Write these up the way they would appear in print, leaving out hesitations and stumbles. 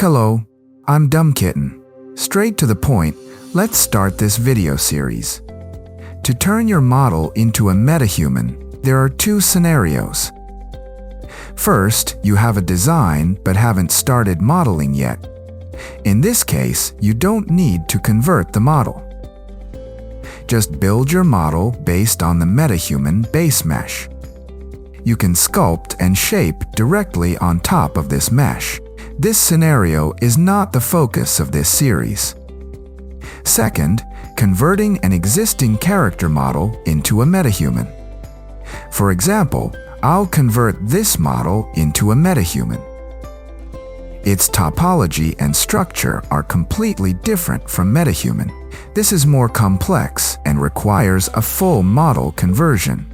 Hello, I'm Dumb Kitten. Straight to the point, let's start this video series. To turn your model into a MetaHuman, there are two scenarios. First, you have a design but haven't started modeling yet. In this case, you don't need to convert the model. Just build your model based on the MetaHuman base mesh. You can sculpt and shape directly on top of this mesh. This scenario is not the focus of this series. Second, converting an existing character model into a MetaHuman. For example, I'll convert this model into a MetaHuman. Its topology and structure are completely different from MetaHuman. This is more complex and requires a full model conversion.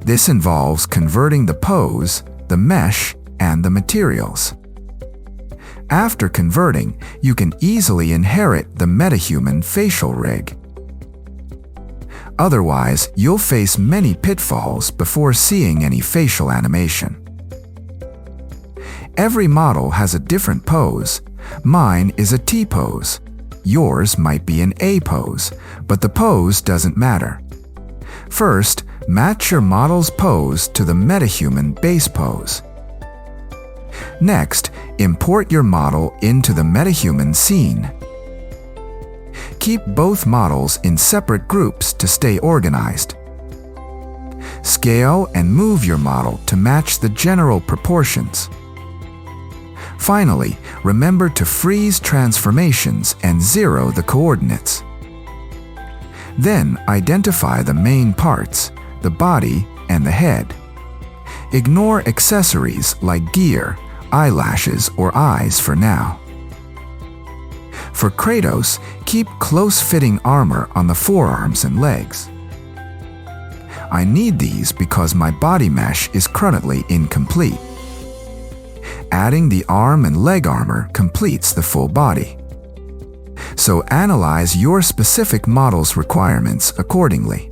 This involves converting the pose, the mesh, and the materials. After converting, you can easily inherit the MetaHuman facial rig. Otherwise, you'll face many pitfalls before seeing any facial animation. Every model has a different pose. Mine is a T pose. Yours might be an A pose, but the pose doesn't matter. First, match your model's pose to the MetaHuman base pose. Next, import your model into the MetaHuman scene. Keep both models in separate groups to stay organized. Scale and move your model to match the general proportions. Finally, remember to freeze transformations and zero the coordinates. Then identify the main parts, the body and the head. Ignore accessories like gear, eyelashes, or eyes for now. For Kratos, keep close-fitting armor on the forearms and legs. I need these because my body mesh is currently incomplete. Adding the arm and leg armor completes the full body. So analyze your specific model's requirements accordingly.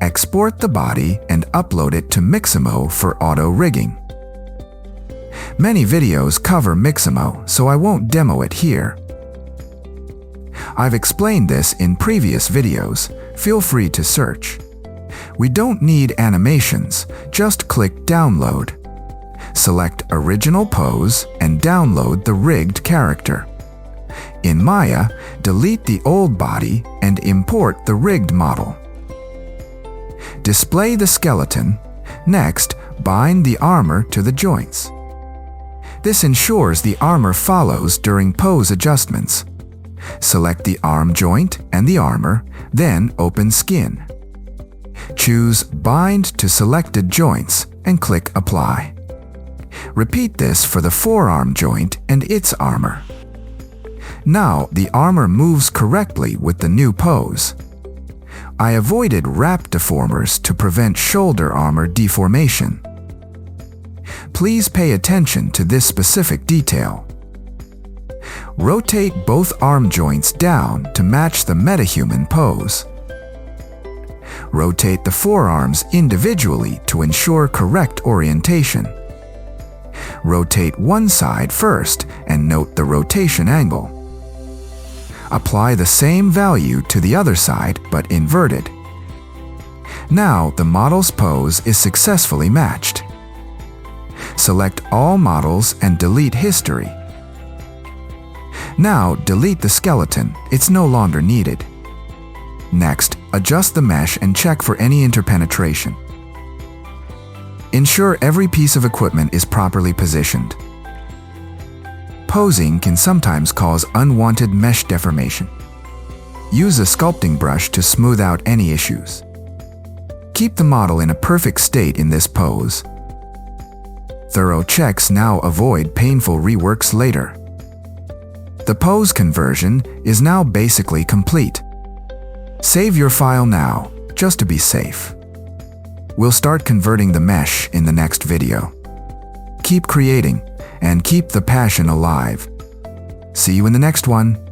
Export the body and upload it to Mixamo for auto-rigging. Many videos cover Mixamo, so I won't demo it here. I've explained this in previous videos. Feel free to search. We don't need animations, just click Download. Select Original Pose and download the rigged character. In Maya, delete the old body and import the rigged model. Display the skeleton. Next, bind the armor to the joints. This ensures the armor follows during pose adjustments. Select the arm joint and the armor, then open Skin. Choose Bind to selected joints and click Apply. Repeat this for the forearm joint and its armor. Now the armor moves correctly with the new pose. I avoided wrap deformers to prevent shoulder armor deformation. Please pay attention to this specific detail. Rotate both arm joints down to match the MetaHuman pose. Rotate the forearms individually to ensure correct orientation. Rotate one side first and note the rotation angle. Apply the same value to the other side but inverted. Now the model's pose is successfully matched. Select all models and delete history. Now delete the skeleton, it's no longer needed. Next, adjust the mesh and check for any interpenetration. Ensure every piece of equipment is properly positioned. Posing can sometimes cause unwanted mesh deformation. Use a sculpting brush to smooth out any issues. Keep the model in a perfect state in this pose. Thorough checks now avoid painful reworks later. The pose conversion is now basically complete. Save your file now, just to be safe. We'll start converting the mesh in the next video. Keep creating and keep the passion alive. See you in the next one.